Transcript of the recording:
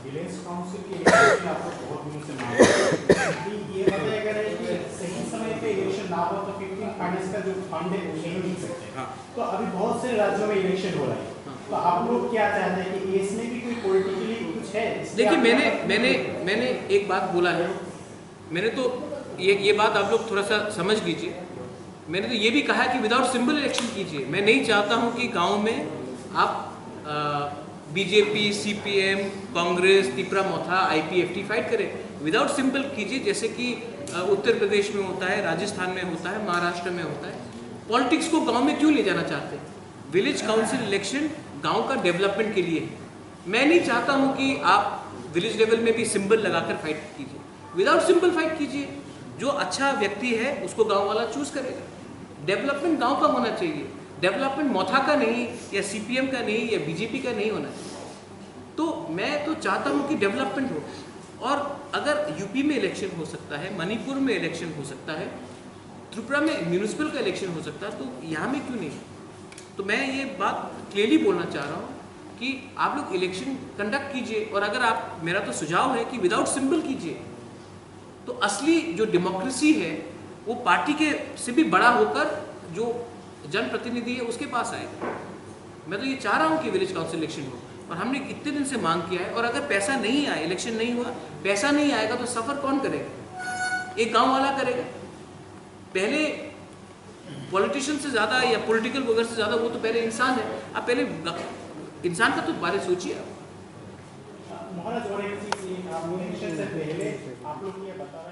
Village council के election आपको बहुत दिनों से मांग है। ये बताया गया है कि सही समय पे इलेक्शन ना हो तो 15 फाइनेंस का जो फंड है वो नहीं मिल सकते। हाँ। तो अभी बहुत से राज्यों में इलेक्शन हो रहा है। हाँ। तो आप लोग क्या चाहते हैं कि इसमें भी कोई पॉलिटिकली कुछ है? देखिए मैंने एक बात बोला है, मैंने तो ये बात आप लोग थोड़ा सा समझ लीजिए। मैंने तो ये भी कहा है कि विदाउट सिंबल इलेक्शन कीजिए। मैं नहीं चाहता हूँ कि गांव में आप बीजेपी, सीपीएम, कांग्रेस, तिपरा मोथा, आईपीएफटी फाइट करें। विदाउट सिंबल कीजिए, जैसे कि उत्तर प्रदेश में होता है, राजस्थान में होता है, महाराष्ट्र में होता है। पॉलिटिक्स को गांव में क्यों ले जाना चाहते हैं? विलेज काउंसिल इलेक्शन गांव का डेवलपमेंट के लिए है। मैं नहीं चाहता हूं कि आप विलेज लेवल में भी सिंबल लगाकर फाइट कीजिए। विदाउट सिंबल फाइट कीजिए। जो अच्छा व्यक्ति है उसको गांव वाला चूज करेगा। डेवलपमेंट गांव का होना चाहिए। डेवलपमेंट मोथा का नहीं, या सीपीएम का नहीं, या बीजेपी का नहीं होना चाहिए। तो मैं तो चाहता हूं कि डेवलपमेंट हो। और अगर यूपी में इलेक्शन हो सकता है, मणिपुर में इलेक्शन हो सकता है, त्रिपुरा में म्यूनिसिपल का इलेक्शन हो सकता है, तो यहाँ में क्यों नहीं? तो मैं ये बात क्लियरली बोलना चाह रहा हूँ कि आप लोग इलेक्शन कंडक्ट कीजिए। और अगर आप, मेरा तो सुझाव है कि विदाउट सिंबल कीजिए, तो असली जो डेमोक्रेसी है वो पार्टी के से भी बड़ा होकर जो जनप्रतिनिधि है उसके पास आएगा। मैं तो ये चाह रहा हूँ कि विलेज काउंसिल इलेक्शन हो, और हमने इतने दिन से मांग किया है। और अगर पैसा नहीं आया, इलेक्शन नहीं हुआ, पैसा नहीं आएगा, तो सफ़र कौन करेगा? एक गांव वाला करेगा। पहले पॉलिटिशियन से ज़्यादा या पॉलिटिकल वगैरह से ज़्यादा वो तो पहले इंसान है। आप पहले इंसान का तो बारे सोचिए। महाराज और एक चीज, इलेक्शन से पहले आप लोग ये बता रहे हैं